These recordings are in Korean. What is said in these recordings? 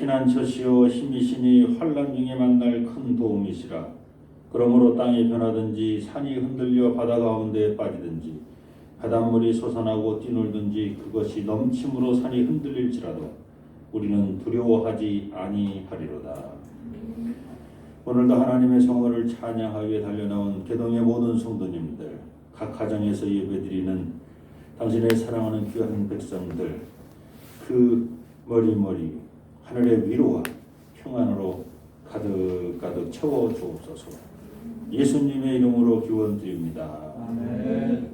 피난처시오 힘이시니 환난 중에 만날 큰 도움이시라. 그러므로 땅이 변하든지 산이 흔들려 바다 가운데에 빠지든지 바닷물이 솟아나고 뛰놀든지 그것이 넘침으로 산이 흔들릴지라도 우리는 두려워하지 아니하리로다. 오늘도 하나님의 성호를 찬양하기 위해 달려나온 개동의 모든 성도님들, 각 가정에서 예배드리는 당신의 사랑하는 귀한 백성들, 그 머리머리 하늘의 위로와 평안으로 가득가득 채워 주옵소서. 예수님의 이름으로 기원드립니다. 아멘.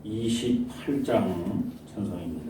28장 찬송입니다.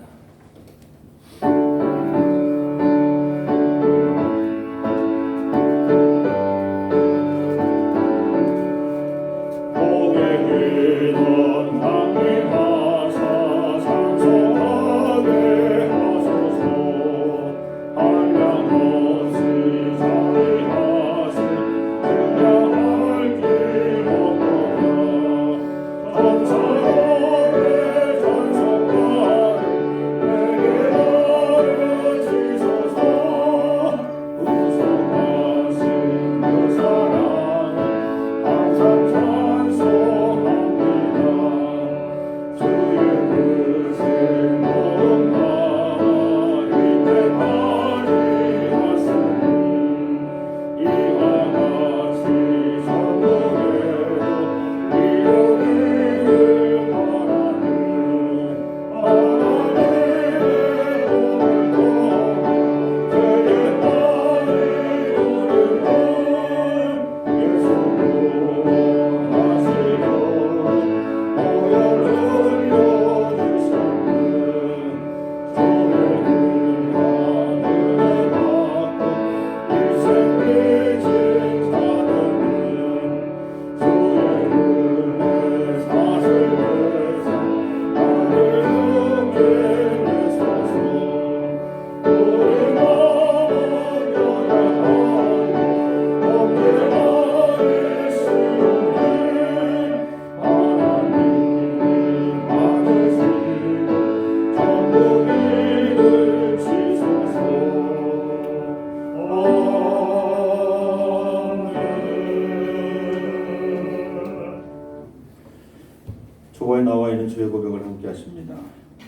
초보에 나와 있는 주의 고백을 함께 하십니다.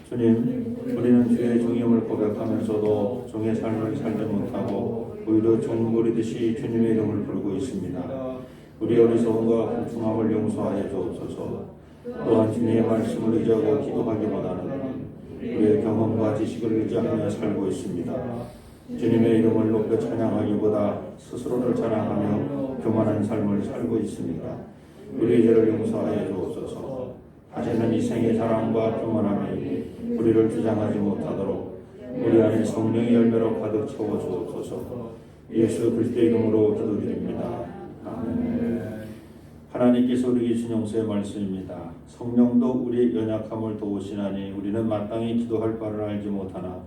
주님, 우리는 주의 종임을 고백하면서도 종의 삶을 살지 못하고 오히려 종부리듯이 주님의 이름을 부르고 있습니다. 우리 어리석음과 불충함을 용서하여 주옵소서. 또한 주님의 말씀을 의지하고 기도하기보다는 우리의 경험과 지식을 의지하며 살고 있습니다. 주님의 이름을 높여 찬양하기보다 스스로를 자랑하며 교만한 삶을 살고 있습니다. 우리의 죄를 용서하여 주옵소서. 다시는 이 생의 자랑과 교만함이 우리를 주장하지 못하도록 우리 안에 성령의 열매로 가득 채워 주옵소서. 예수 그리스도의 이름으로 기도드립니다. 아멘. 하나님께서 우리에게 주신 용서의 말씀입니다. 성령도 우리의 연약함을 도우시나니 우리는 마땅히 기도할 바를 알지 못하나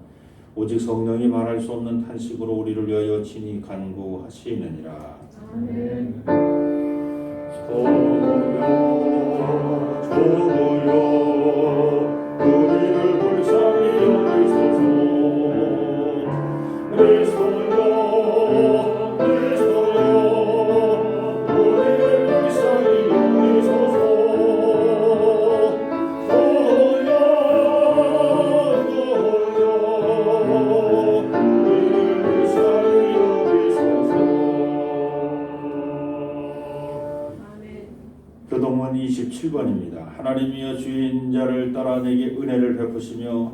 오직 성령이 말할 수 없는 탄식으로 우리를 위하여 친히 간구하시느니라. 아멘. 우리를 불쌍히 여기소서. 그리스도여, 우리를 불쌍히 여기소서. 우리를 불쌍히 여기소서. 교동문 27번입니다. 하나님이여 주의 인자를 따라 내게 은혜를 베푸시며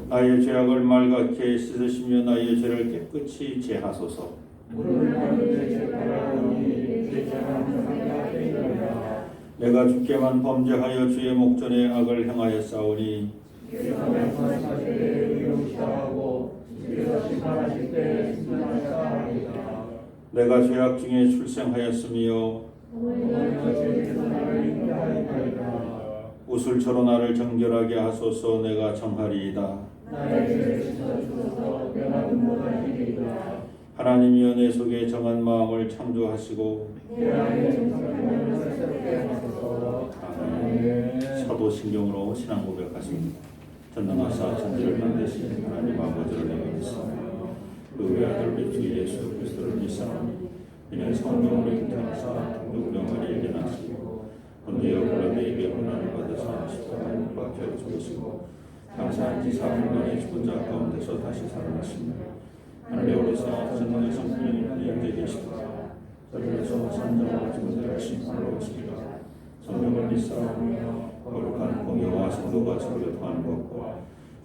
나의 죄악을 맑게 씻으시며 나의 죄를 깨끗이 제하소서. 내가 주께만 범죄하여 주의 목전에 악을 행하여 싸우니 내가 죄악 중에 출생하였으며 우슬처럼 나를 정결하게 하소서. 내가 정하리이다. 하나님이여 내 속에 정한 마음을 창조하시고 아멘. 사도신경으로 신앙 고백하십니다. 전능하사 천지를 만드신 하나님 아버지를 내가 믿사오니 그 외아들 우리 주 예수 그리스도를 믿사오니 이는 성령으로 잉태하사 동정녀 마리아에게 나시고 본디오 빌라도에게 고난을 받으사 십자가에 박혀 죽으시고 장사한 지 4일 만에 죽은 자 가운데서 다시 살아나시며 하늘에 오르사 전능하신 하나님 영제 계시다. 저리에서 산자와 죽은 자를 심판하러 오시리라. 성령을 믿사오며 거룩한 공의와 성도가 서로 통하는 것과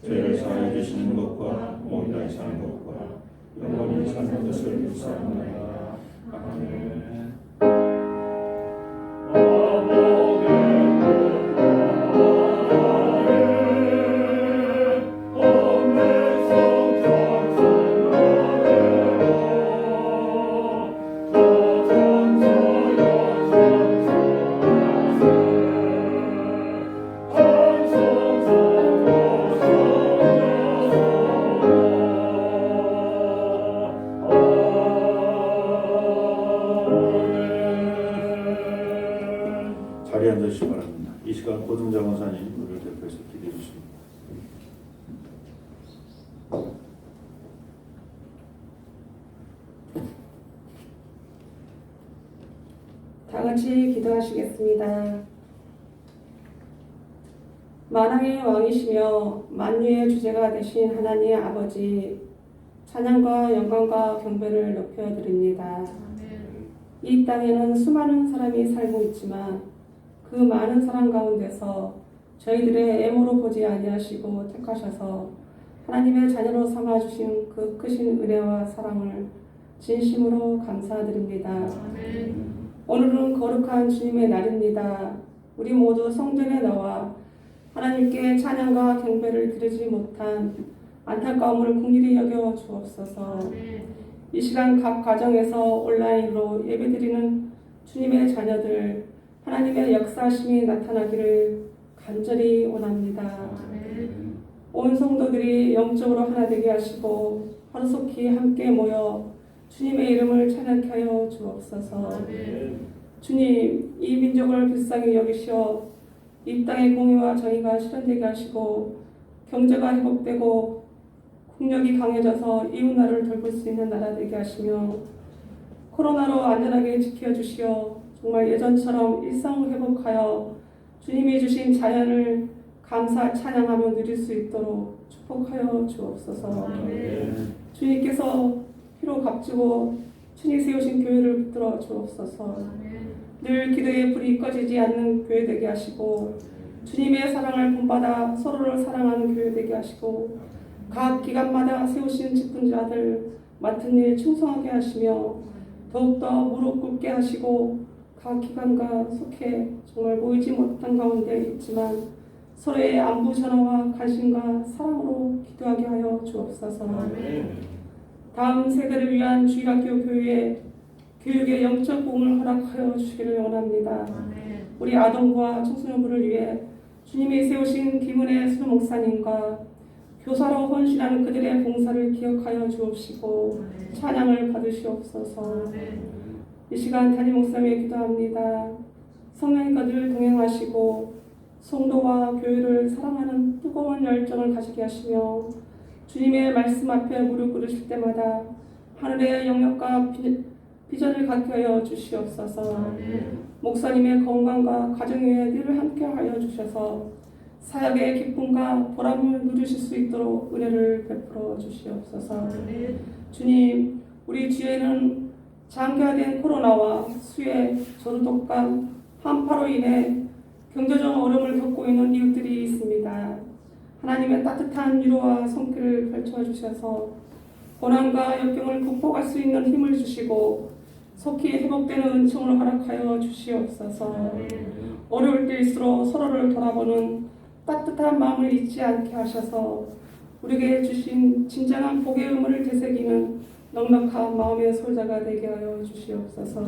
죄를 사하여 주시는 것과 몸이 사는 것과 영원히 사는 것을 믿사옵나이다. 아멘. 자리에 앉으시기 바랍니다. 이 시간 고등자 권사님 우리를 대표해서 기도해 주십니다. 다 같이 기도하시겠습니다. 만왕의 왕이시며 만유의 주제가 되신 하나님 아버지, 찬양과 영광과 경배를 높여드립니다. 이 땅에는 수많은 사람이 살고 있지만 그 많은 사람 가운데서 저희들의 애모로 보지 아니하시고 택하셔서 하나님의 자녀로 삼아주신 그 크신 은혜와 사랑을 진심으로 감사드립니다. 오늘은 거룩한 주님의 날입니다. 우리 모두 성전에 나와 하나님께 찬양과 경배를 드리지 못한 안타까움을 긍휼히 여겨 주옵소서. 이 시간 각 가정에서 온라인으로 예배드리는 주님의 자녀들, 하나님의 역사심이 나타나기를 간절히 원합니다. 온 성도들이 영적으로 하나 되게 하시고 하루속히 함께 모여 주님의 이름을 찬양케 하여 주옵소서. 주님, 이 민족을 불쌍히 여기시어 이 땅의 공의와 정의가 실현되게 하시고 경제가 회복되고 국력이 강해져서 이웃 나라를 돌볼 수 있는 나라 되게 하시며 코로나로 안전하게 지켜주시어 정말 예전처럼 일상 회복하여 주님이 주신 자연을 감사 찬양하며 누릴 수 있도록 축복하여 주옵소서. 주님께서 피로 값지고 친히 세우신 교회를 붙들어 주옵소서. 늘 기도의 불이 꺼지지 않는 교회 되게 하시고 주님의 사랑을 본받아 서로를 사랑하는 교회 되게 하시고 각 기관마다 세우신 직분자들 맡은 일 충성하게 하시며 더욱더 무릎 꿇게 하시고 각 기관과 속해 정말 모이지 못한 가운데 있지만 서로의 안부 전화와 관심과 사랑으로 기도하게 하여 주옵소서. 다음 세대를 위한 주일학교 교회 교육의 영적 공을 허락하여 주시기를 원합니다. 우리 아동부와 청소년부를 위해 주님이 세우신 김은혜 수녀 목사님과 교사로 헌신하는 그들의 봉사를 기억하여 주옵시고 찬양을 받으시옵소서. 이 시간 담임 목사님에 기도합니다. 성령님과 늘 동행하시고 성도와 교회를 사랑하는 뜨거운 열정을 가지게 하시며 주님의 말씀 앞에 무릎 꿇으실 때마다 하늘의 영역과 비전을 갖게 하여 주시옵소서. 목사님의 건강과 가정 위에 늘 함께 하여 주셔서 사역의 기쁨과 보람을 누리실 수 있도록 은혜를 베풀어 주시옵소서. 주님, 우리 주에는 장기화된 코로나와 수해, 전독감, 한파로 인해 경제적 어려움을 겪고 있는 이웃들이 있습니다. 하나님의 따뜻한 위로와 손길을 펼쳐 주셔서 고난과 역경을 극복할 수 있는 힘을 주시고 속히 회복되는 은총을 허락하여 주시옵소서. 어려울 때일수록 서로를 돌아보는 따뜻한 마음을 잊지 않게 하셔서 우리에게 주신 진정한 복의 의무를 되새기는 넉넉한 마음의 소유자가 되게 하여 주시옵소서.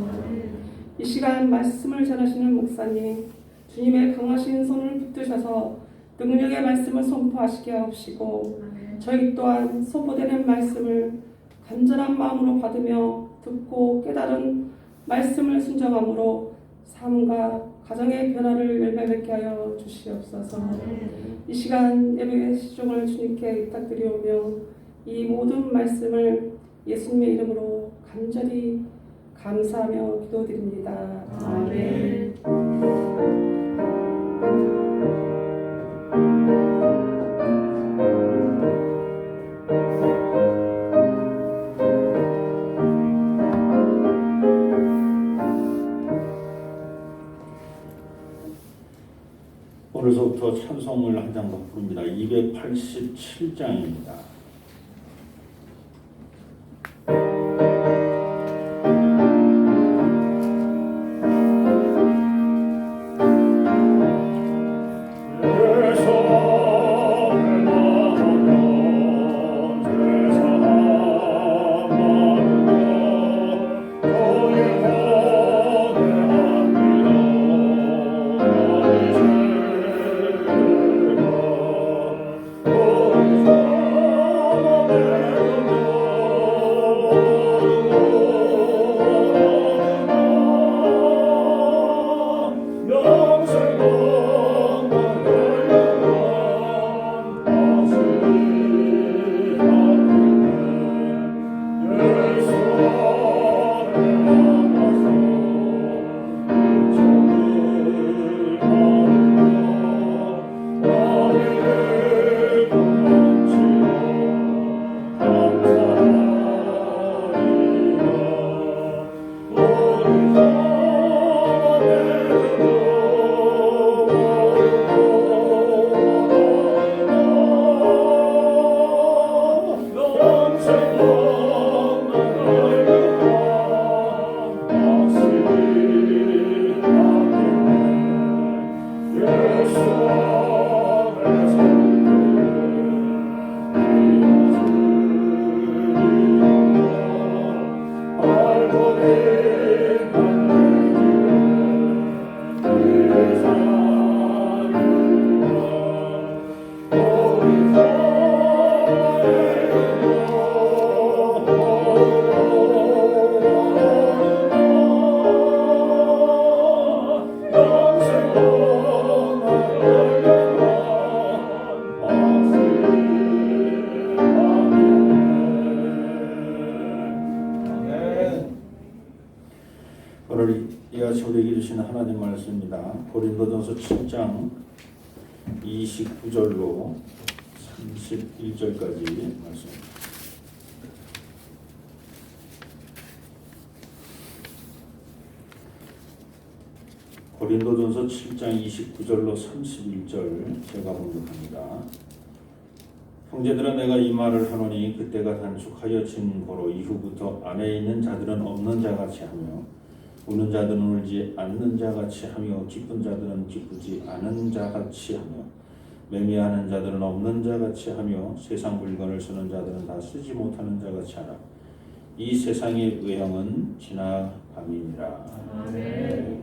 이 시간 말씀을 전하시는 목사님, 주님의 강하신 손을 붙드셔서 능력의 말씀을 선포하시게 하옵시고 저희 또한 선포되는 말씀을 간절한 마음으로 받으며 듣고 깨달은 말씀을 순종함으로 삶과 가정의 변화를 열매맺게 하여 주시옵소서. 이 시간 예배의 시종을 주님께 부탁드리오며 이 모든 말씀을 예수님의 이름으로 간절히 감사하며 기도드립니다. 아멘. 오늘서부터 찬송을 한 장 더 부릅니다. 287장입니다. 오늘 이 아침 우리에게 주시는 하나님 말씀입니다. 고린도전서 7장 29절로 31절까지 말씀입니다. 고린도전서 7장 29절로 31절 제가 봉독합니다. 형제들아 내가 이 말을 하노니 그때가 단축하여 진 고로 이후부터 안에 있는 자들은 없는 자같이 하며 우는 자들은 울지 않는 자같이 하며 기쁜 자들은 기쁘지 않은 자같이 하며 매매하는 자들은 없는 자같이 하며 세상 물건을 쓰는 자들은 다 쓰지 못하는 자같이 하라. 이 세상의 외형은 지나감이니라. 아멘.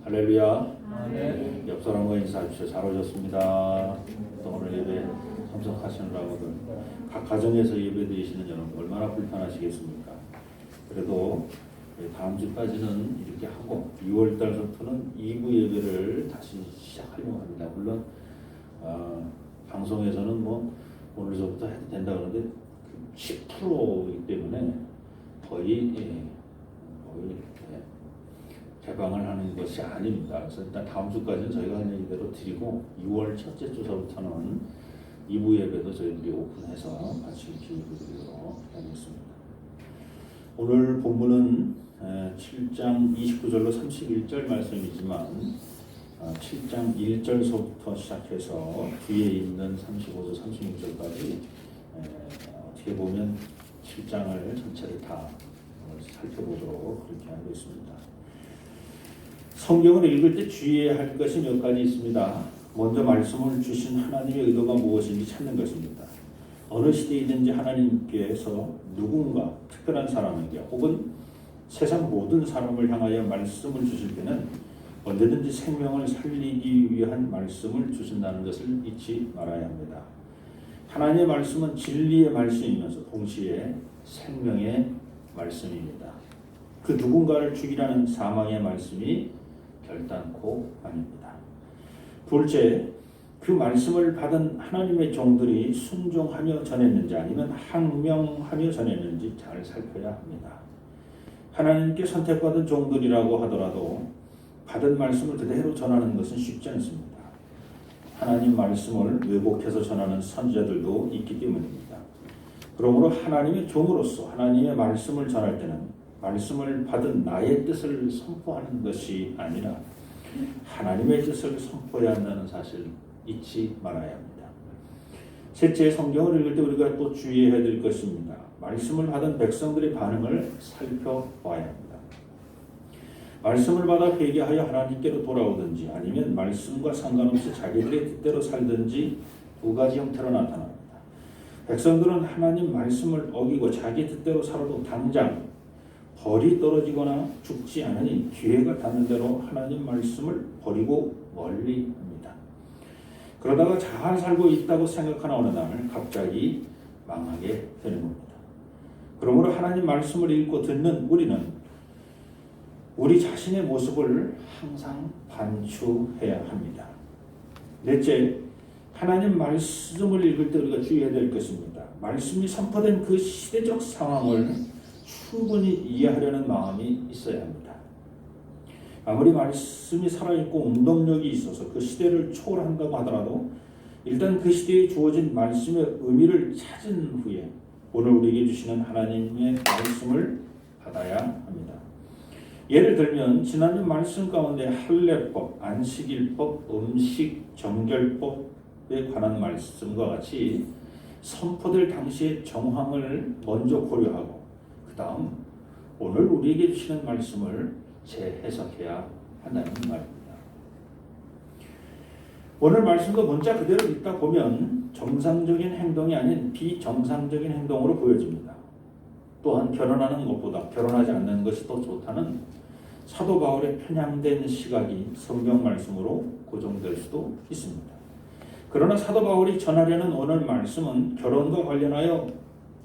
할렐루야. 아멘. 옆 사람과 인사하십시오. 잘 오셨습니다. 또 오늘 예배 참석하시느라고들 각 가정에서 예배 드리시는 여러분 얼마나 불편하시겠습니까? 그래도 다음 주까지는 이렇게 하고 6월 달부터는 2부 예배를 다시 시작하려고 합니다. 물론 방송에서는 뭐 오늘서부터 해도 된다 그러는데 10%이기 때문에 거의 개방을 하는 것이 아닙니다. 그래서 일단 다음 주까지는 저희가 하는 이대로 드리고 6월 첫째 주서부터는 2부 예배도 저희들이 오픈해서 같이 기회드리도록 하겠습니다. 오늘 본문은 7장 29절로 31절 말씀이지만 7장 1절서부터 시작해서 뒤에 있는 35절, 36절까지 어떻게 보면 7장을 전체를 다 살펴보도록 그렇게 하고 있습니다. 성경을 읽을 때 주의해야 할 것이 몇 가지 있습니다. 먼저 말씀을 주신 하나님의 의도가 무엇인지 찾는 것입니다. 어느 시대이든지 하나님께서 누군가 특별한 사람에게 혹은 세상 모든 사람을 향하여 말씀을 주실 때는 언제든지 생명을 살리기 위한 말씀을 주신다는 것을 잊지 말아야 합니다. 하나님의 말씀은 진리의 말씀이면서 동시에 생명의 말씀입니다. 그 누군가를 죽이라는 사망의 말씀이 결단코 아닙니다. 둘째, 그 말씀을 받은 하나님의 종들이 순종하며 전했는지 아니면 항명하며 전했는지 잘 살펴야 합니다. 하나님께 선택받은 종들이라고 하더라도 받은 말씀을 그대로 전하는 것은 쉽지 않습니다. 하나님 말씀을 왜곡해서 전하는 선지자들도 있기 때문입니다. 그러므로 하나님의 종으로서 하나님의 말씀을 전할 때는 말씀을 받은 나의 뜻을 선포하는 것이 아니라 하나님의 뜻을 선포해야 한다는 사실 잊지 말아야 합니다. 셋째, 성경을 읽을 때 우리가 또 주의해야 될 것입니다. 말씀을 받은 백성들의 반응을 살펴봐야 합니다. 말씀을 받아 회개하여 하나님께로 돌아오든지 아니면 말씀과 상관없이 자기들의 뜻대로 살든지 두 가지 형태로 나타납니다. 백성들은 하나님 말씀을 어기고 자기 뜻대로 살아도 당장 벌이 떨어지거나 죽지 않으니 기회가 닿는 대로 하나님 말씀을 버리고 멀리 합니다. 그러다가 잘 살고 있다고 생각하는 어느 날 갑자기 망하게 되는 겁니다. 그러므로 하나님 말씀을 읽고 듣는 우리는 우리 자신의 모습을 항상 반추해야 합니다. 넷째, 하나님 말씀을 읽을 때 우리가 주의해야 될 것입니다. 말씀이 선포된 그 시대적 상황을 충분히 이해하려는 마음이 있어야 합니다. 아무리 말씀이 살아있고 운동력이 있어서 그 시대를 초월한다고 하더라도 일단 그 시대에 주어진 말씀의 의미를 찾은 후에 오늘 우리에게 주시는 하나님의 말씀을 받아야 합니다. 예를 들면 지난주 말씀 가운데 할례법, 안식일법, 음식, 정결법에 관한 말씀과 같이 선포될 당시의 정황을 먼저 고려하고 그 다음 오늘 우리에게 주시는 말씀을 재해석해야 한다는 말입니다. 오늘 말씀도 문자 그대로 읽다 보면 정상적인 행동이 아닌 비정상적인 행동으로 보여집니다. 또한 결혼하는 것보다 결혼하지 않는 것이 더 좋다는 사도 바울의 편향된 시각이 성경 말씀으로 고정될 수도 있습니다. 그러나 사도 바울이 전하려는 오늘 말씀은 결혼과 관련하여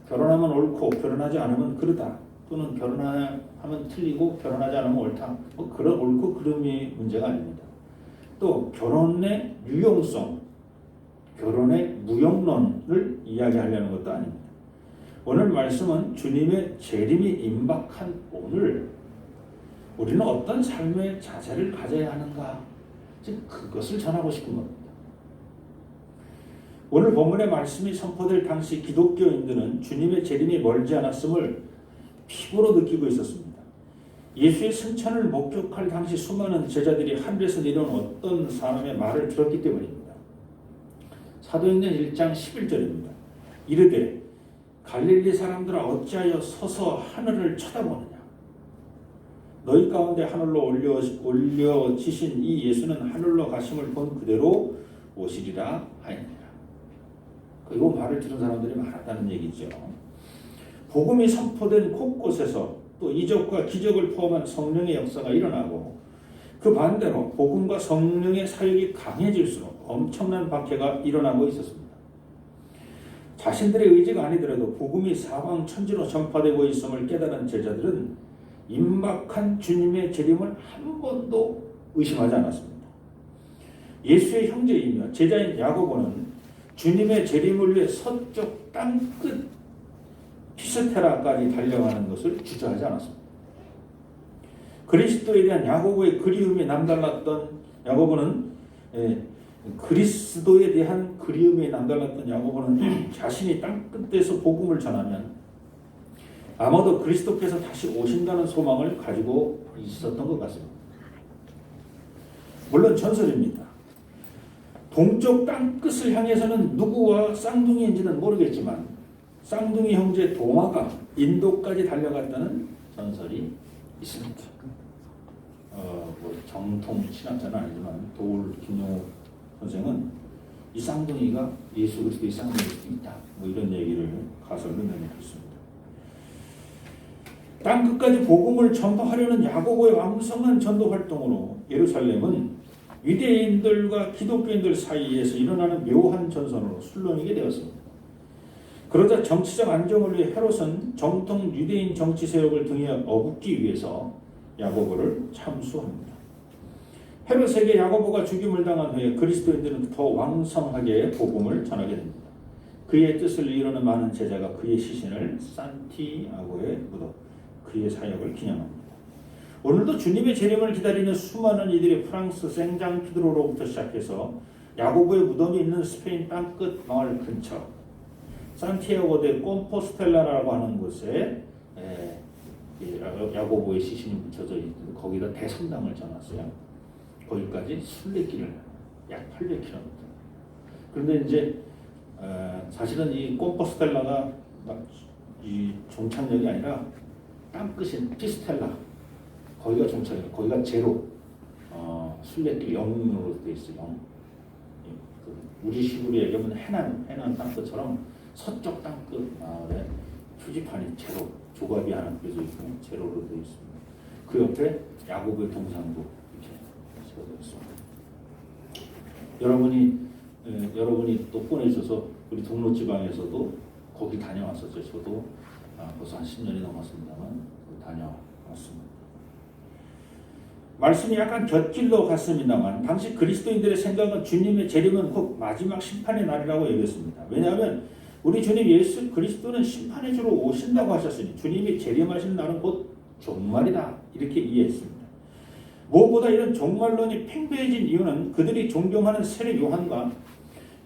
결혼하면 옳고 결혼하지 않으면 그르다 또는 결혼하면 틀리고 결혼하지 않으면 옳다 그런 옳고 그름이 문제가 아닙니다. 또 결혼의 유용성, 결혼의 무용론을 이야기하려는 것도 아닙니다. 오늘 말씀은 주님의 재림이 임박한 오늘 우리는 어떤 삶의 자세를 가져야 하는가 즉 그것을 전하고 싶은 겁니다. 오늘 본문의 말씀이 선포될 당시 기독교인들은 주님의 재림이 멀지 않았음을 피부로 느끼고 있었습니다. 예수의 승천을 목격할 당시 수많은 제자들이 하늘에서 내려온 어떤 사람의 말을 들었기 때문입니다. 사도행전 1장 11절입니다. 이르되 갈릴리 사람들아 어찌하여 서서 하늘을 쳐다보느냐 너희 가운데 하늘로 올려지신 이 예수는 하늘로 가심을 본 그대로 오시리라 하였느니라. 그리고 말을 들은 사람들이 많았다는 얘기죠. 복음이 선포된 곳곳에서 또 이적과 기적을 포함한 성령의 역사가 일어나고 그 반대로 복음과 성령의 사역이 강해질수록 엄청난 박해가 일어나고 있었습니다. 자신들의 의지가 아니더라도 복음이 사방 천지로 전파되고 있음을 깨달은 제자들은 임박한 주님의 재림을 한 번도 의심하지 않았습니다. 예수의 형제이며 제자인 야고보는 주님의 재림을 위해 서쪽 땅끝 피스테라까지 달려가는 것을 주저하지 않았습니다. 그리스도에 대한 야고보의 그리움이 남달랐던 야고보는 그리스도에 대한 그리움이 남달랐던 야고보는 자신이 땅끝에서 복음을 전하면 아마도 그리스도께서 다시 오신다는 소망을 가지고 있었던 것 같습니다. 물론 전설입니다. 동쪽 땅끝을 향해서는 누구와 쌍둥이인지는 모르겠지만 쌍둥이 형제 동화가 인도까지 달려갔다는 전설이 있습니다. 정통 신학자는 아니지만 도울 김용호 선생은 이 쌍둥이가 예수 그리스도의 쌍둥이일 수도 있다. 이런 얘기를 가설로 내놓습니다. 땅끝까지 복음을 전파하려는 야고보의 왕성한 전도 활동으로 예루살렘은 위대인들과 기독교인들 사이에서 일어나는 묘한 전선으로 술렁이게 되었습니다. 그러자 정치적 안정을 위해 헤롯은 정통 유대인 정치 세력을 등에 업기 위해서 야고보를 참수합니다. 헤롯에게 야고보가 죽임을 당한 후에 그리스도인들은 더 왕성하게 복음을 전하게 됩니다. 그의 뜻을 이루는 많은 제자가 그의 시신을 산티아고에 묻어 그의 사역을 기념합니다. 오늘도 주님의 재림을 기다리는 수많은 이들이 프랑스 생장피드로로부터 시작해서 야고보의 무덤이 있는 스페인 땅끝 마을 근처 산티아고 데 콤포스텔라라고 하는 곳에 야고보의 시신이 묻혀져 있고 거기다 대성당을 전놨어요. 거기까지 순례길을 약 800km. 그런데 이제 사실은 이 콤포스텔라가 이 종착역이 아니라 땅끝인 피스텔라 거기가 종착이에요. 거기가 제로 순례길 0으로 되어 있어요. 0. 우리 식으로 얘기하면 해난 땅끝처럼 서쪽 땅끝 마을에 표지판이 제로 조각이 하나 그려져 있고 제로로 되어 있습니다. 그 옆에 야고보의 동상도 이렇게 세워져 있습니다. 여러분이 또 보내주셔서 우리 동로 지방에서도 거기 다녀왔었죠. 저도 벌써 한 10년이 넘었습니다만 다녀왔습니다. 말씀이 약간 곁길로 갔습니다만 당시 그리스도인들의 생각은 주님의 재림은 곧 마지막 심판의 날이라고 얘기했습니다. 왜냐하면 우리 주님 예수 그리스도는 심판의 주로 오신다고 하셨으니 주님이 재림하시는 날은 곧 종말이다 이렇게 이해했습니다. 무엇보다 이런 종말론이 팽배해진 이유는 그들이 존경하는 세례 요한과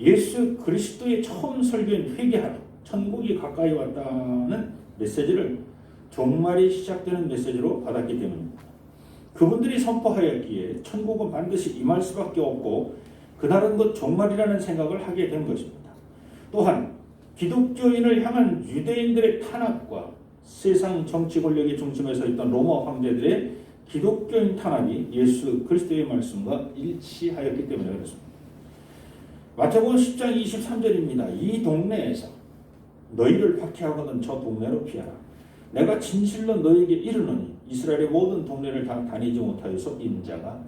예수 그리스도의 처음 설교인 회개하라 천국이 가까이 왔다는 메시지를 종말이 시작되는 메시지로 받았기 때문입니다. 그분들이 선포하였기에 천국은 반드시 임할 수밖에 없고 그날은 곧 종말이라는 생각을 하게 된 것입니다. 또한 기독교인을 향한 유대인들의 탄압과 세상 정치 권력의 중심에 서 있던 로마 황제들의 기독교인 탄압이 예수 그리스도의 말씀과 일치하였기 때문에 그렇습니다. 마태복음 10장 23절입니다. 이 동네에서 너희를 박해하거든 저 동네로 피하라. 내가 진실로 너희에게 이르노니 이스라엘의 모든 동네를 다 다니지 못하여서 인자가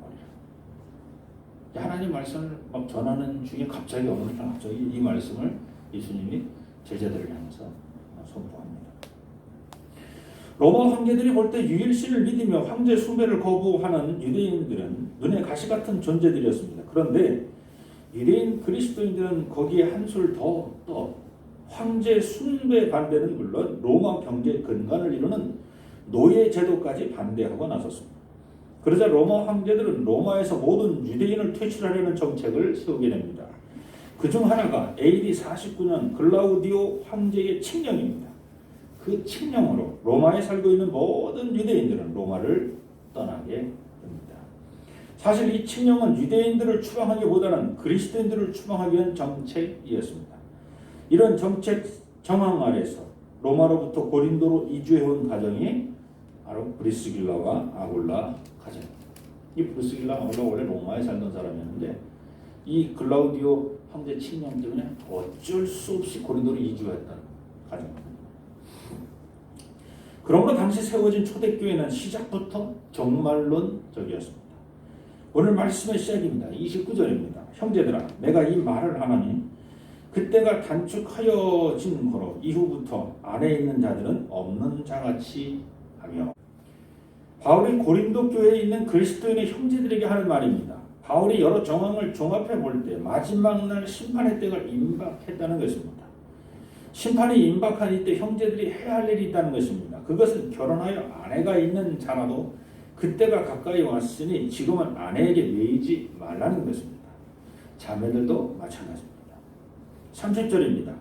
오리라. 하나님 말씀을 막 전하는 중에 갑자기 어느 날 갑자기 이 말씀을 예수님이 제자들을 향해서 선포합니다. 로마 황제들이 볼 때 유일신을 믿으며 황제 숭배를 거부하는 유대인들은 눈에 가시 같은 존재들이었습니다. 그런데 유대인 그리스도인들은 거기에 한술 더 떠 황제 숭배 반대는 물론 로마 경제 근간을 이루는 노예 제도까지 반대하고 나섰습니다. 그러자 로마 황제들은 로마에서 모든 유대인을 퇴출하려는 정책을 세우게 됩니다. 그중 하나가 AD 49년 글라우디오 황제의 칙령입니다. 그 칙령으로 로마에 살고 있는 모든 유대인들은 로마를 떠나게 됩니다. 사실 이 칙령은 유대인들을 추방하기보다는 그리스도인들을 추방하기 위한 정책이었습니다. 이런 정책 정황 아래서 로마로부터 고린도로 이주해온 가정이 바로 브리스길라와 아굴라 가정입니다. 이 브리스길라 아굴라 원래 로마에 살던 사람이었는데 이 글라우디오 황제 칙령 때문에 어쩔 수 없이 고린도로 이주했던 가정입니다. 그러므로 당시 세워진 초대교회는 시작부터 종말론적이었습니다. 오늘 말씀의 시작입니다. 29절입니다. 형제들아 내가 이 말을 하노니 그때가 단축하여진 거로 이후부터 안에 있는 자들은 없는 자같이 하며 바울이 고린도 교회에 있는 그리스도인의 형제들에게 하는 말입니다. 바울이 여러 정황을 종합해 볼 때 마지막 날 심판의 때가 임박했다는 것입니다. 심판이 임박한 이때 형제들이 해야 할 일이 있다는 것입니다. 그것은 결혼하여 아내가 있는 자라도 그때가 가까이 왔으니 지금은 아내에게 매이지 말라는 것입니다. 자매들도 마찬가지입니다. 30절입니다.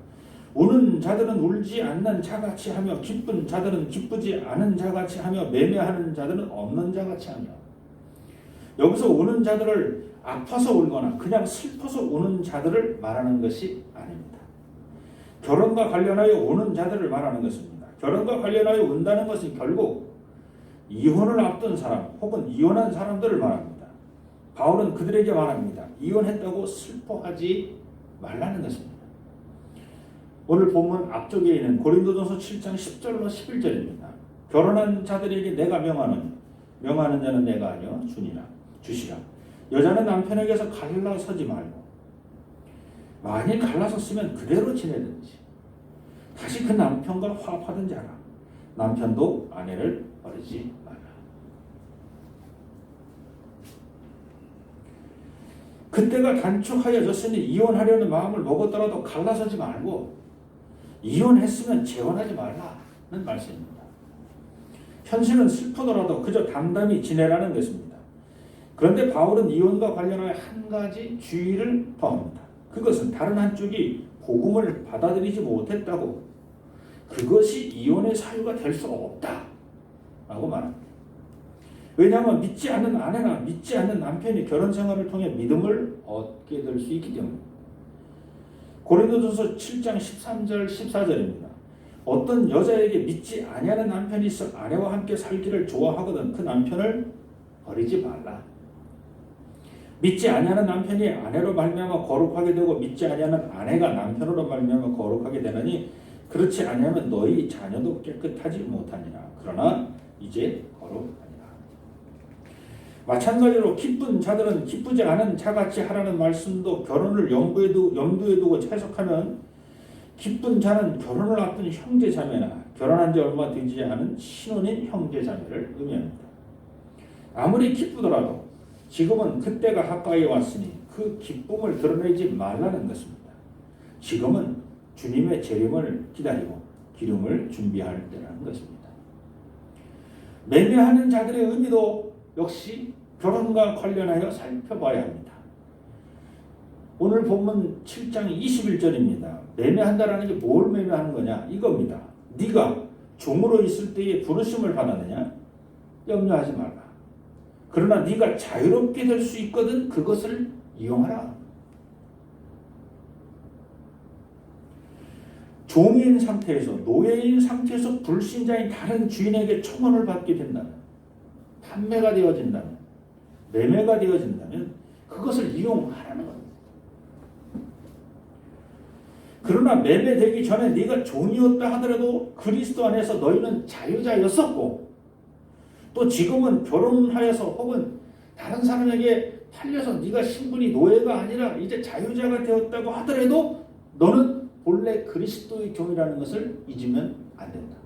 우는 자들은 울지 않는 자같이 하며 기쁜 자들은 기쁘지 않은 자같이 하며 매매하는 자들은 없는 자같이 하며 여기서 우는 자들을 아파서 울거나 그냥 슬퍼서 우는 자들을 말하는 것이 아닙니다. 결혼과 관련하여 우는 자들을 말하는 것입니다. 결혼과 관련하여 운다는 것은 결국 이혼을 앞둔 사람 혹은 이혼한 사람들을 말합니다. 바울은 그들에게 말합니다. 이혼했다고 슬퍼하지 말라는 것입니다. 오늘 본문 앞쪽에 있는 고린도전서 7장 10절로 11절입니다. 결혼한 자들에게 내가 명하는 자는 내가 아니요 주시라. 여자는 남편에게서 갈라서지 말고 만일 갈라섰으면 그대로 지내든지 다시 그 남편과 화합하든지 하라. 남편도 아내를 버리지 말라. 그때가 단축하여졌으니 이혼하려는 마음을 먹었더라도 갈라서지 말고 이혼했으면 재혼하지 말라는 말씀입니다. 현실은 슬프더라도 그저 담담히 지내라는 것입니다. 그런데 바울은 이혼과 관련하여 한 가지 주의를 더합니다. 그것은 다른 한쪽이 복음을 받아들이지 못했다고 그것이 이혼의 사유가 될 수 없다라고 말합니다. 왜냐하면 믿지 않는 아내나 믿지 않는 남편이 결혼 생활을 통해 믿음을 얻게 될 수 있기 때문입니다. 고린도전서 7장 13절 14절입니다. 어떤 여자에게 믿지 아니하는 남편이 있어 아내와 함께 살기를 좋아하거든 그 남편을 버리지 말라. 믿지 아니하는 남편이 아내로 말미암아 거룩하게 되고 믿지 아니하는 아내가 남편으로 말미암아 거룩하게 되느니 그렇지 아니하면 너희 자녀도 깨끗하지 못하니라. 그러나 이제 거룩하니라. 마찬가지로 기쁜 자들은 기쁘지 않은 자같이 하라는 말씀도 결혼을 염두에 두고 해석하면 기쁜 자는 결혼을 앞둔 형제 자매나 결혼한 지 얼마 되지 않은 신혼인 형제 자매를 의미합니다. 아무리 기쁘더라도 지금은 그때가 가까이 왔으니 그 기쁨을 드러내지 말라는 것입니다. 지금은 주님의 재림을 기다리고 기름을 준비할 때라는 것입니다. 매매하는 자들의 의미도 역시 결혼과 관련하여 살펴봐야 합니다. 오늘 본문 7장 21절입니다. 매매한다라는 게 뭘 매매하는 거냐? 이겁니다. 네가 종으로 있을 때에 부르심을 받았느냐? 염려하지 말라. 그러나 네가 자유롭게 될 수 있거든 그것을 이용하라. 종인 상태에서 노예인 상태에서 불신자인 다른 주인에게 청혼을 받게 된다면 판매가 되어진다면 매매가 되어진다면 그것을 이용하라는 겁니다. 그러나 매매되기 전에 네가 종이었다 하더라도 그리스도 안에서 너희는 자유자였었고 또 지금은 결혼하여서 혹은 다른 사람에게 팔려서 네가 신분이 노예가 아니라 이제 자유자가 되었다고 하더라도 너는 본래 그리스도의 종이라는 것을 잊으면 안 된다.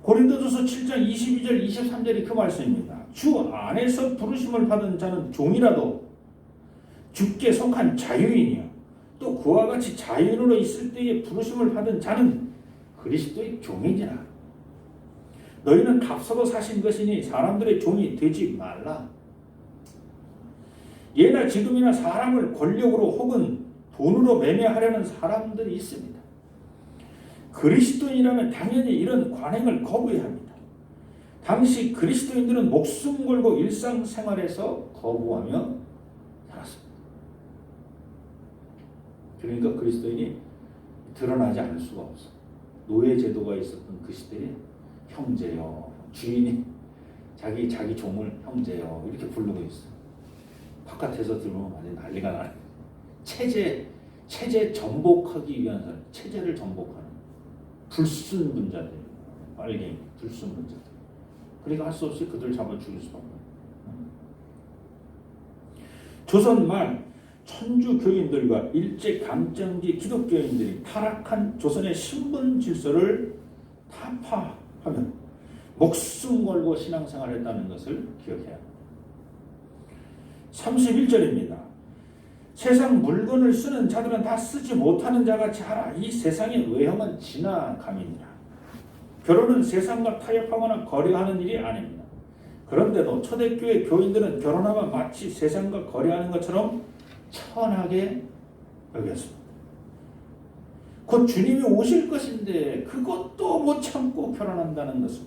고린도전서 7장 22절 23절이 그 말씀입니다. 주 안에서 부르심을 받은 자는 종이라도 주께 속한 자유인이요 또 그와 같이 자유인으로 있을 때에 부르심을 받은 자는 그리스도의 종이니라. 너희는 값으로 사신 것이니 사람들의 종이 되지 말라. 예나 지금이나 사람을 권력으로 혹은 돈으로 매매하려는 사람들이 있습니다. 그리스도인이라면 당연히 이런 관행을 거부해야 합니다. 당시 그리스도인들은 목숨 걸고 일상생활에서 거부하며 살았습니다. 그러니까 그리스도인이 드러나지 않을 수가 없어. 노예 제도가 있었던 그 시대에 형제요, 주인이 자기 종을 형제요 이렇게 부르고 있어. 바깥에서 들으면 완전 난리가 나는. 체제 전복하기 위한 사람, 체제를 전복하는 불순분자들, 빨갱이 불순분자들. 그러니까 할 수 없이 그들 잡아 죽일 수밖에 없는. 조선 말 천주교인들과 일제강점기 기독교인들이 타락한 조선의 신분 질서를 타파하며 목숨 걸고 신앙생활을 했다는 것을 기억해야 합니다. 31절입니다. 세상 물건을 쓰는 자들은 다 쓰지 못하는 자같이 하라. 이 세상의 외형은 지나감이니라. 결혼은 세상과 타협하거나 거래하는 일이 아닙니다. 그런데도 초대교회 교인들은 결혼하면 마치 세상과 거래하는 것처럼 천하게 여겼습니다. 곧 주님이 오실 것인데 그것도 못 참고 결혼한다는 것은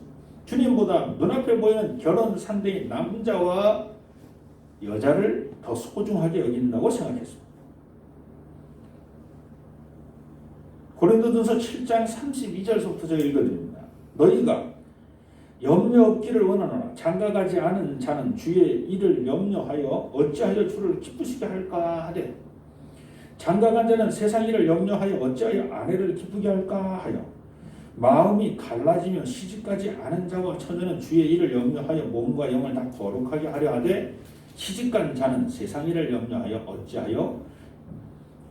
주님보다 눈앞에 보이는 결혼 상대인 남자와 여자를 더 소중하게 여긴다고 생각했습니다. 고린도전서 7장 32절부터 제가 읽어드립니다. 너희가 염려 없기를 원하노라. 장가가지 않은 자는 주의 일을 염려하여 어찌하여 주를 기쁘시게 할까 하되 장가간 자는 세상 일을 염려하여 어찌하여 아내를 기쁘게 할까 하여 마음이 갈라지며 시집가지 않은 자와 처녀는 주의 일을 염려하여 몸과 영을 다 거룩하게 하려 하되 시집간 자는 세상 일을 염려하여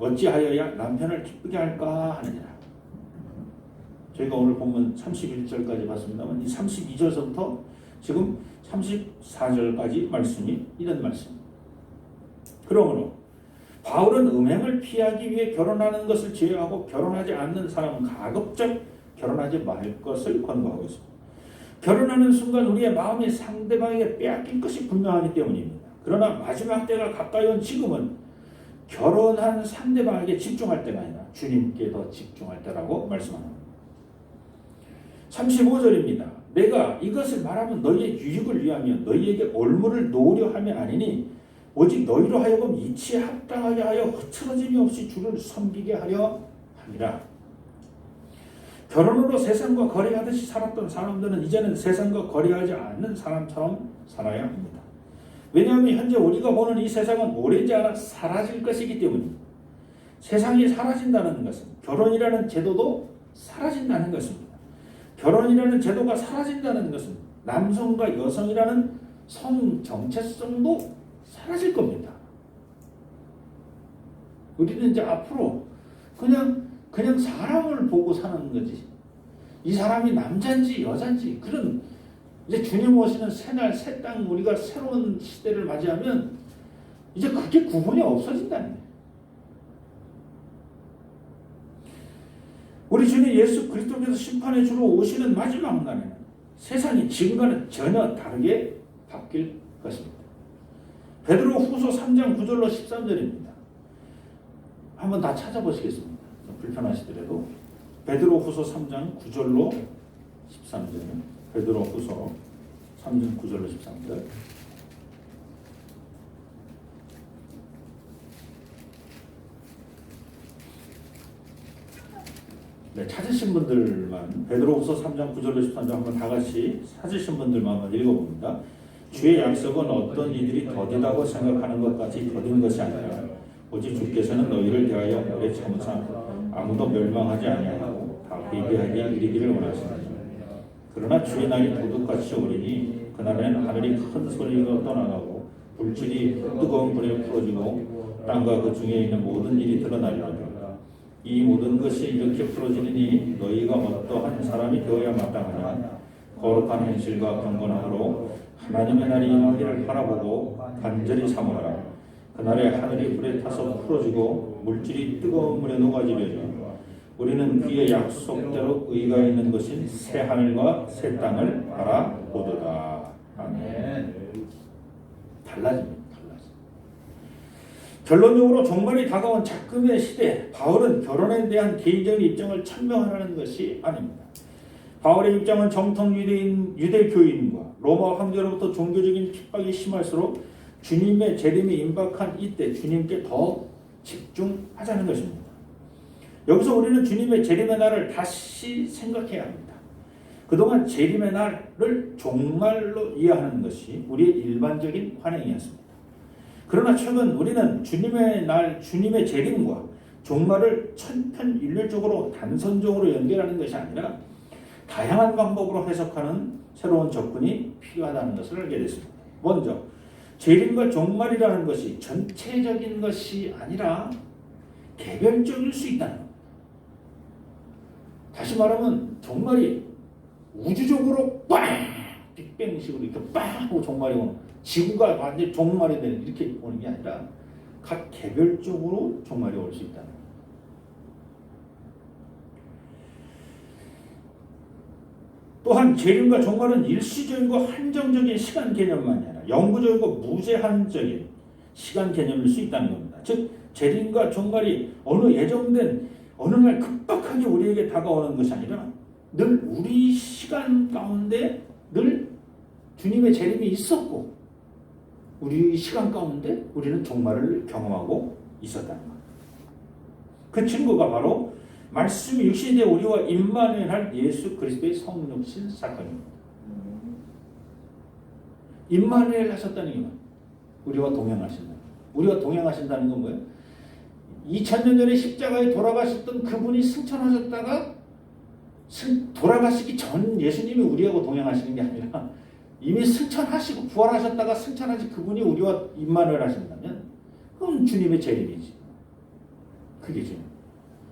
어찌하여야 남편을 기쁘게 할까 하느니라. 저희가 오늘 본문 31절까지 봤습니다만 이 32절서부터 지금 34절까지 말씀이 이런 말씀입니다. 그러므로 바울은 음행을 피하기 위해 결혼하는 것을 제외하고 결혼하지 않는 사람은 가급적 결혼하지 말 것을 권고하고 있습니다. 결혼하는 순간 우리의 마음이 상대방에게 빼앗길 것이 분명하기 때문입니다. 그러나 마지막 때가 가까이 온 지금은 결혼한 상대방에게 집중할 때가 아니라 주님께 더 집중할 때라고 말씀합니다. 35절입니다. 내가 이것을 말하면 너희의 유익을 위하며 너희에게 올무를 놓으려 함이 아니니 오직 너희로 하여금 이치에 합당하게 하여 흐트러짐이 없이 주를 섬기게 하려 함이라. 결혼으로 세상과 거래하듯이 살았던 사람들은 이제는 세상과 거래하지 않는 사람처럼 살아야 합니다. 왜냐하면 현재 우리가 보는 이 세상은 오래지 않아 사라질 것이기 때문입니다. 세상이 사라진다는 것은 결혼이라는 제도도 사라진다는 것입니다. 결혼이라는 제도가 사라진다는 것은 남성과 여성이라는 성 정체성도 사라질 겁니다. 우리는 이제 앞으로 그냥 사람을 보고 사는 거지. 이 사람이 남자인지 여자인지 그런 이제 주님 오시는 새날 새땅 우리가 새로운 시대를 맞이하면 이제 그게 구분이 없어진다는 거예요. 우리 주님 예수 그리스도께서 심판의 주로 오시는 마지막 날에는 세상이 지금과는 전혀 다르게 바뀔 것입니다. 베드로 후서 3장 9절로 13절입니다. 한번 다 찾아보시겠습니다. 불편하시더라도 베드로 후서 3장 9절로 13절 베드로 후서 3장 9절로 13절 네, 찾으신 분들만 베드로 후서 3장 9절로 13절 한번 다 같이 찾으신 분들만 한번 읽어봅니다. 주의 약속은 어떤 이들이 더디다고 생각하는 것 같이 더딘 것이 아니라 오직 주께서는 너희를 대하여 오래 참으사 아무도 멸망하지 아니하고 다 회개하게 이르기를 원하시나니 그러나 주의 날이 도둑같이 오리니 그날에는 하늘이 큰 소리가 떠나가고 불길이 뜨거운 불에 풀어지고 땅과 그 중에 있는 모든 일이 드러나리로다. 이 모든 것이 이렇게 풀어지니 너희가 어떠한 사람이 되어야 마땅하냐. 거룩한 현실과 경건함으로 하나님의 날이 임하기를 바라보고 간절히 사모하라. 그날에 하늘이 불에 타서 풀어지고 물질이 뜨거운 물에 녹아지려니 우리는 그의 약속대로 의가 있는 것인 새 하늘과 새 땅을 바라보도다. 아멘. 달라집니다. 결론적으로 종말이 다가온 작금의 시대, 바울은 결혼에 대한 개인적인 입장을 천명하라는 것이 아닙니다. 바울의 입장은 정통 유대 교인과 로마 황제로부터 종교적인 핍박이 심할수록 주님의 재림이 임박한 이때 주님께 더 집중하자는 것입니다. 여기서 우리는 주님의 재림의 날을 다시 생각해야 합니다. 그동안 재림의 날을 종말로 이해하는 것이 우리의 일반적인 관행이었습니다. 그러나 최근 우리는 주님의 날, 주님의 재림과 종말을 천편일률적으로 단선적으로 연결하는 것이 아니라 다양한 방법으로 해석하는 새로운 접근이 필요하다는 것을 알게 됐습니다. 먼저 재림과 종말이라는 것이 전체적인 것이 아니라 개별적일 수 있다는 겁니다. 다시 말하면 종말이 우주적으로 빵! 빅뱅식으로 이렇게 빵! 하고 종말이 오는 지구가 완전히 종말이 되는 이렇게 오는 게 아니라 각 개별적으로 종말이 올 수 있다는 겁니다. 또한 재림과 종말은 일시적이고 한정적인 시간 개념만이 아니라 영구적이고 무제한적인 시간 개념일 수 있다는 겁니다. 즉 재림과 종말이 어느 예정된 어느 날 급박하게 우리에게 다가오는 것이 아니라 늘 우리 시간 가운데 늘 주님의 재림이 있었고 우리 시간 가운데 우리는 종말을 경험하고 있었다는 것. 그 증거가 바로 말씀이 육신이 되어 우리와 임마누엘 예수 그리스도의 성육신 사건입니다. 임마누엘 하셨다는 게 뭐예요? 우리와 동행하신다. 우리와 동행하신다는 건 뭐예요? 2000년 전에 십자가에 돌아가셨던 그분이 승천하셨다가 돌아가시기 전 예수님이 우리하고 동행하시는 게 아니라 이미 승천하시고 부활하셨다가 승천하신 그분이 우리와 임마누엘 하신다면 그건 주님의 재림이지. 그게 주님.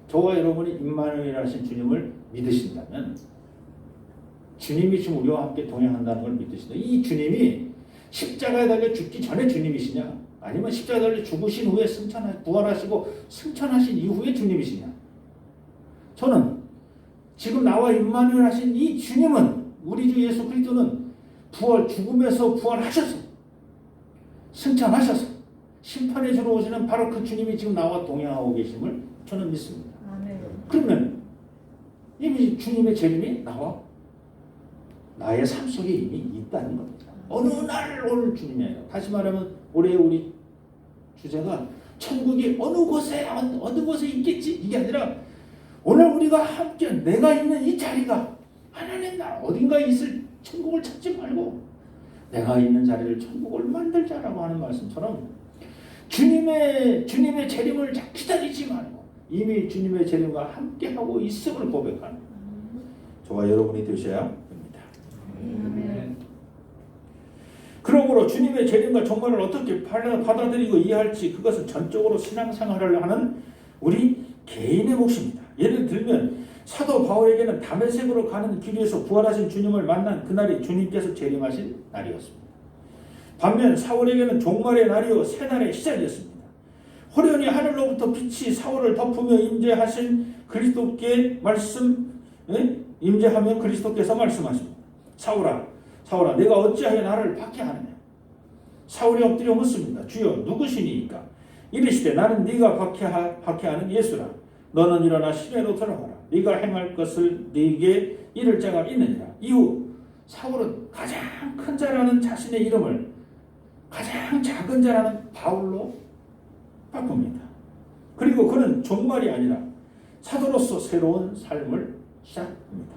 저와 여러분이 임마누엘 하신 주님을 믿으신다면 주님이 지금 우리와 함께 동행한다는 걸 믿으신다. 이 주님이 십자가에 달려 죽기 전에 주님이시냐? 아니면 십자가에 달려 죽으신 후에 부활하시고 승천하신 이후에 주님이시냐? 저는 지금 나와 임마누엘 하신 이 주님은 우리 주 예수 그리스도는 죽음에서 부활하셔서 승천하셔서 심판에 주러 오시는 바로 그 주님이 지금 나와 동행하고 계심을 저는 믿습니다. 그러면 이미 주님의 재림이 나의 삶 속에 이미 있다는 겁니다. 어느 날 올 주님이 아니라, 다시 말하면 올해 우리 주제가 천국이 어느 곳에 있겠지 이게 아니라 오늘 우리가 함께 내가 있는 이 자리가 하나님 나라 어딘가에 있을 천국을 찾지 말고 내가 있는 자리를 천국을 만들자라고 하는 말씀처럼 주님의 재림을 기다리지 말고 이미 주님의 재림과 함께하고 있음을 고백하는 저와 여러분이 되셔야 됩니다. 그러므로 주님의 재림과 종말을 어떻게 받아들이고 이해할지 그것은 전적으로 신앙생활을 하는 우리 개인의 몫입니다. 예를 들면 사도 바울에게는 다메섹으로 가는 길에서 부활하신 주님을 만난 그날이 주님께서 재림하신 날이었습니다. 반면 사울에게는 종말의 날이요 새날의 시작이었습니다. 호련히 하늘로부터 빛이 사울을 덮으며 임재하신 그리스도께 임재하며 그리스도께서 말씀하십니다. 사울아 내가 어찌하여 나를 박해하느냐? 사울이 엎드려 묻습니다. 주여 누구시니이까? 이르시되 나는 네가 박해하는 예수라. 너는 일어나 시내로 들어가라. 네가 행할 것을 네게 이를 자가 있느니라. 이후 사울은 가장 큰 자라는 자신의 이름을 가장 작은 자라는 바울로 바꿉니다. 그리고 그는 종말이 아니라 사도로서 새로운 삶을 시작합니다.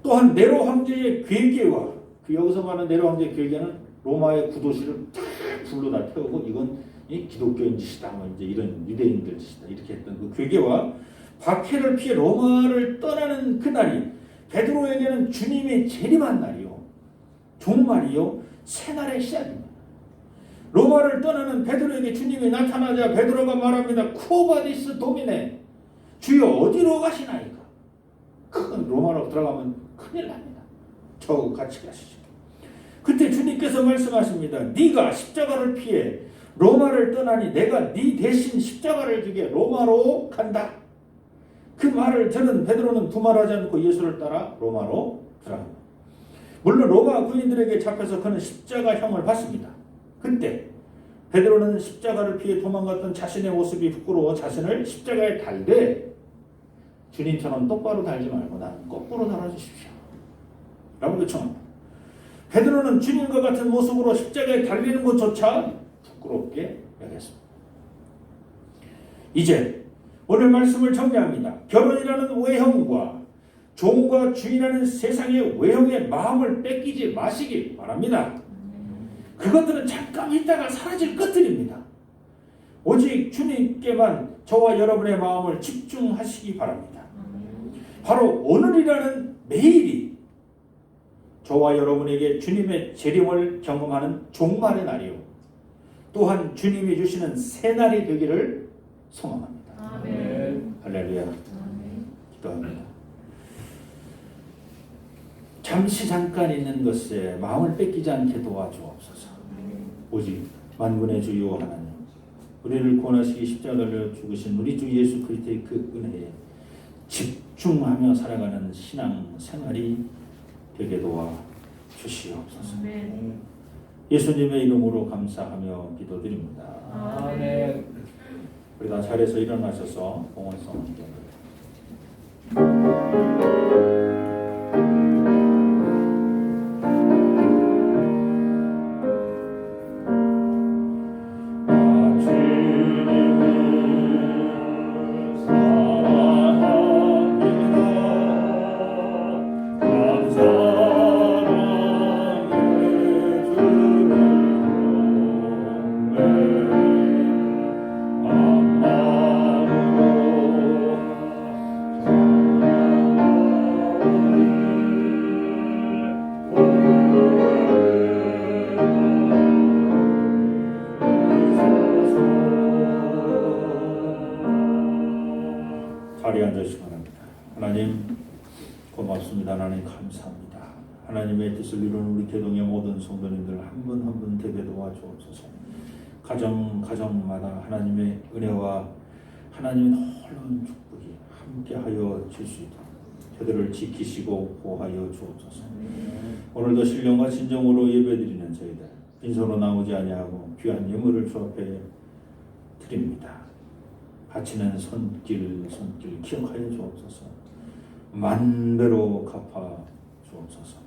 또한 네로 황제의 괴계와 여기서 말하는 네로 황제의 괴계는 로마의 구도시를 다 불로 다 태우고 이건 기독교인 짓이다, 이제 이런 유대인들 짓이다 이렇게 했던 그 괴계와 박해를 피해 로마를 떠나는 그날이 베드로에게는 주님이 재림한 날이요 종말이요 새날의 시작입니다. 로마를 떠나는 베드로에게 주님이 나타나자 베드로가 말합니다. 쿠오바디스 도미네 주여 어디로 가시나이까? 큰 로마로 들어가면 큰일 납니다. 저하고 같이 가시죠. 그때 주님께서 말씀하십니다. 네가 십자가를 피해 로마를 떠나니 내가 네 대신 십자가를 지게 로마로 간다. 그 말을 들은 베드로는 두말하지 않고 예수를 따라 로마로 들어갑니다. 물론 로마 군인들에게 잡혀서 그는 십자가형을 받습니다. 그때 베드로는 십자가를 피해 도망갔던 자신의 모습이 부끄러워 자신을 십자가에 달되 주님처럼 똑바로 달지 말고 나는 거꾸로 달아주십시오 라고 요청합니다. 베드로는 주님과 같은 모습으로 십자가에 달리는 것조차 부끄럽게 여겼습니다. 이제 오늘 말씀을 정리합니다. 결혼이라는 외형과 종과 주인이라는 세상의 외형의 마음을 뺏기지 마시기 바랍니다. 그것들은 잠깐 있다가 사라질 것들입니다. 오직 주님께만 저와 여러분의 마음을 집중하시기 바랍니다. 바로 오늘이라는 매일이 저와 여러분에게 주님의 재림을 경험하는 종말의 날이요 또한 주님이 주시는 새날이 되기를 소망합니다. 아멘. 할렐루야. 아멘. 기도합니다. 잠깐 있는 것에 마음을 뺏기지 않게 도와주옵소서. 오직 만군의 주요 하나님, 우리를 구원하시기 십자가 달려 죽으신 우리 주 예수 그리스도의 그 은혜에 집중하며 살아가는 신앙 생활이 되게 도와 주시옵소서. 예수님의 이름으로 감사하며 기도드립니다. 아멘. 우리 다 자리에서 일어나셔서 봉헌성 기도합니다. 고맙습니다. 하나님 감사합니다. 하나님의 뜻을 이루는 우리 개동의 모든 성도님들 한 분 한 분 되게 도와주옵소서. 가정마다 하나님의 은혜와 하나님의 놀라운 축복이 함께하여 줄 수 있도록 저들을 지키시고 보호하여 주옵소서. 오늘도 신령과 진정으로 예배드리는 저희들 빈손으로 나오지 아니하고 귀한 예물을 주 앞에 드립니다. 바치는 손길 기억하여 주옵소서. 만배로 갚아 주옵소서.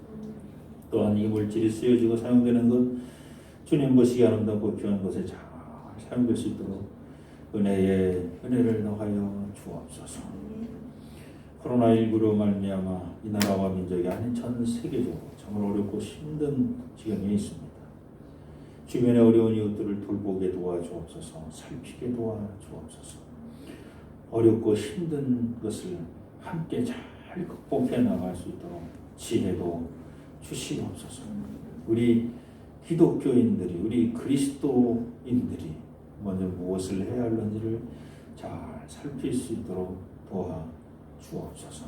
또한 이 물질이 쓰여지고 사용되는 것 주님 보시기 아름답고 귀한 것에 잘 사용될 수 있도록 은혜를 더하여 주옵소서. 코로나19로 말미암아 이 나라와 민족이 아닌 전 세계적으로 정말 어렵고 힘든 지경에 있습니다. 주변의 어려운 이웃들을 돌보게 도와주옵소서. 살피게 도와주옵소서. 어렵고 힘든 것을 함께 잘 극복해 나갈 수 있도록 지혜도 주시옵소서. 우리 기독교인들이 우리 그리스도인들이 먼저 무엇을 해야 하는지를 잘 살필 수 있도록 도와주옵소서.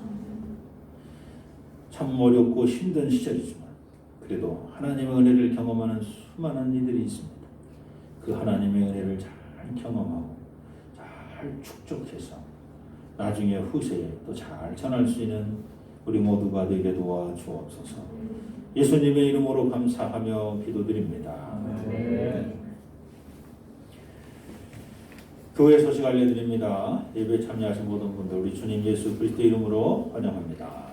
참 어렵고 힘든 시절이지만 그래도 하나님의 은혜를 경험하는 수많은 이들이 있습니다. 그 하나님의 은혜를 잘 경험하고 잘 축적해서 나중에 후세에 또 잘 전할 수 있는 우리 모두가 되게 도와주옵소서. 예수님의 이름으로 감사하며 기도드립니다. 교회 소식 알려드립니다. 예배 참여하신 모든 분들 우리 주님 예수 그리스도 이름으로 환영합니다.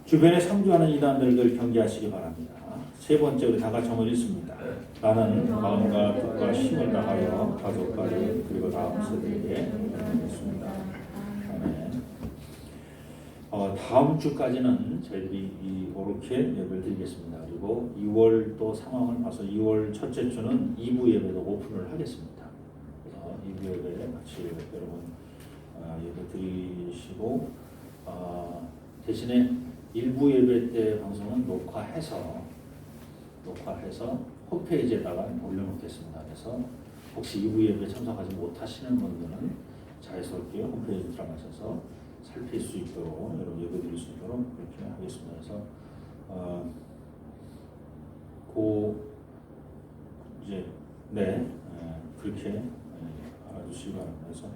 주변에 상주하는 이단들을 경계하시기 바랍니다. 세 번째 우리 다 같이 한번 읽습니다. 나는 마음과 뜻과 힘을 다하여 가족과 그리고 다음 세대에게 하겠습니다. 아멘. 다음 주까지는 저희들이 이렇게 예배를 드리겠습니다. 그리고 2월 또 상황을 봐서 2월 첫째 주는 2부 예배도 오픈을 하겠습니다. 그래서 2부 예배 같이 여러분 예배 드리시고 대신에 1부 예배 때 방송은 녹화해서 홈페이지에다가 올려놓겠습니다. 그래서 혹시 2부 예배 참석하지 못하시는 분들은 자연스럽게 홈페이지 들어가셔서 살필 수 있도록 여러분 예배 드릴 수 있도록 그렇게 하겠습니다. 그래서 그렇게 알아주시기 바랍니다. 그래서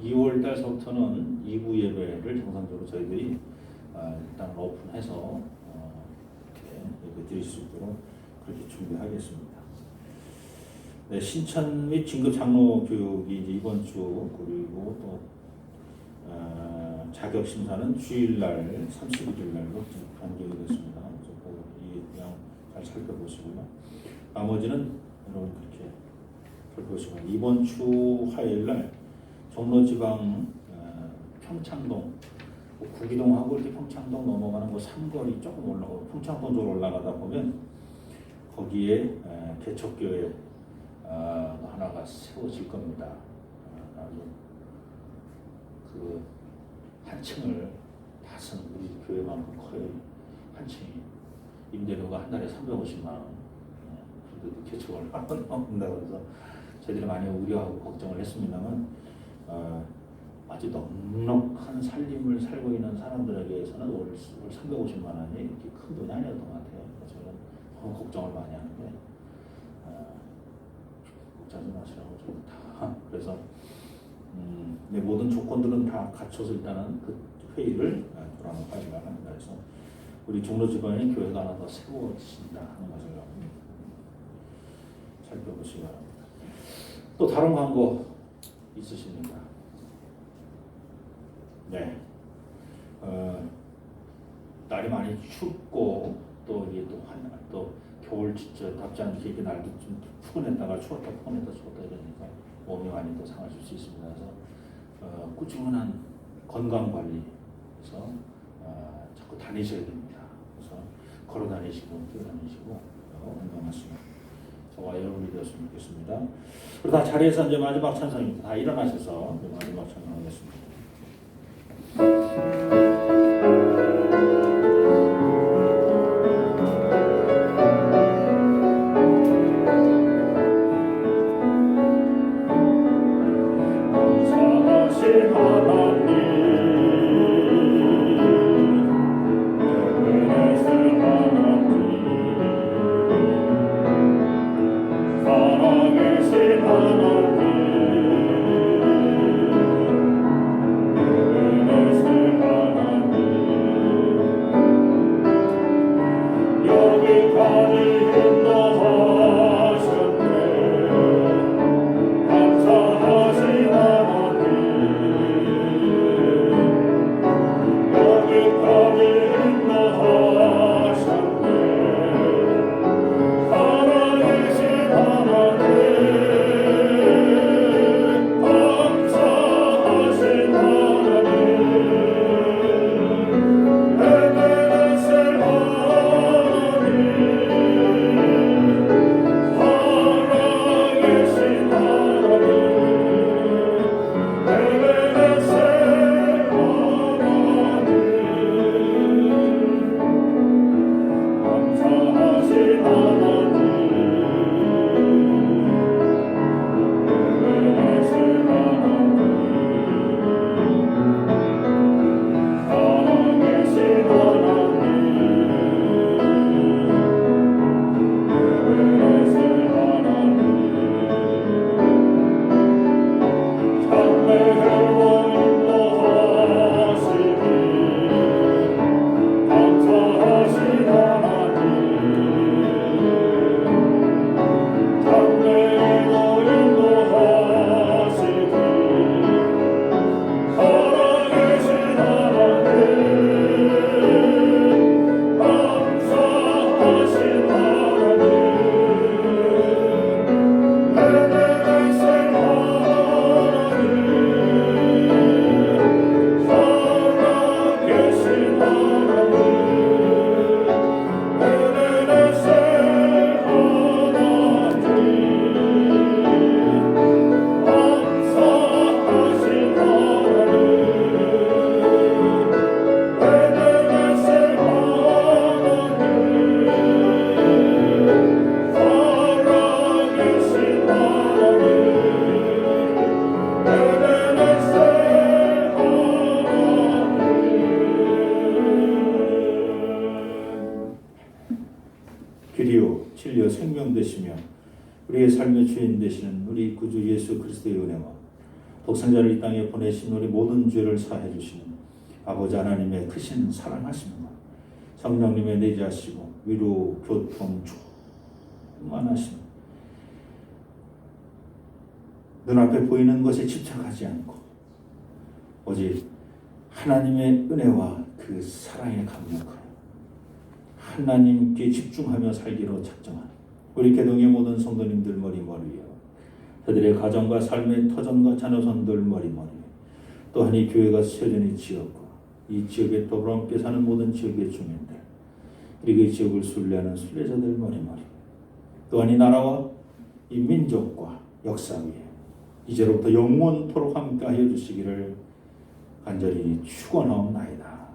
2월 달서부터는 2부 예배를 정상적으로 저희들이 일단 오픈해서 예배 드릴 수 있도록 그렇게 준비하겠습니다. 네, 신천 및 진급 장로 교육이 이제 이번 주 그리고 또 자격 심사는 주일날 31일 날로 변경이 됐습니다. 이 그냥 잘 살펴보시고요. 나머지는 여러분 그렇게 살펴보시고 이번 주 화요일날 종로지방 평창동 구기동하고 이렇게 평창동 넘어가는 그 삼거리 조금 올라가고 평창동 쪽으로 올라가다 보면 거기에 개척교회 하나가 세워질 겁니다. 아주 그 한 층을 다 쓴 우리 교회만큼 커요. 한 층이 임대료가 한 달에 350만 원. 그래도 개척을 한다고 해서 저희들이 많이 우려하고 걱정을 했습니다만 아주 넉넉한 살림을 살고 있는 사람들에게서는 월 350만 원이 이렇게 큰 돈이 아니었던 것 같아요. 저는 너무 걱정을 많이 하는데 걱정하지 마시라고 좀 다 그래서 네, 모든 조건들은 다 갖춰서 일단은 그 회의를 돌아가기가 합니다. 그래서 우리 종로지방에 교회가 하나 더 세워진다 하는 것을 살펴보시기 바랍니다. 또 다른 광고 있으십니까? 네. 날이 많이 춥고 또 이게 또 겨울 답지 않게 이렇게 날도 좀 푸근했다가 추웠다 이러니까 몸이 많이 또 상하실 수 있습니다. 그래서 꾸준한 건강 관리에서 자꾸 다니셔야 됩니다. 그래서 걸어 다니시고 뛰어 다니시고 운동하시고 저와 여러분이 되었으면 좋겠습니다. 그리고 다 자리에서 이제 마지막 찬송입니다. 다 일어나셔서 이제 마지막 찬송하겠습니다. 감사하신 하나님 진리여 생명 되시며 우리의 삶의 주인 되시는 우리 구주 예수 그리스도의 은혜와 독생자를 이 땅에 보내신 우리 모든 죄를 사해 주시는 아버지 하나님의 크신 사랑하심과 성령님의 내재하시고 위로 교통 충만하심 눈앞에 보이는 것에 집착하지 않고 오직 하나님의 은혜와 그 사랑에 감격하여 하나님께 집중하며 살기로 작정한 우리 개동의 모든 성도님들 머리머리에 그들의 가정과 삶의 터전과 자녀선들 머리머리에 또한 이 교회가 세련의 지역과 이 지역에 더불어 함께 사는 모든 지역의 주민들 그리고 이 지역을 순례하는 순례자들 머리머리 또한 이 나라와 이 민족과 역사 위에 이제로부터 영원토록 함께하여 주시기를 간절히 축원하옵나이다.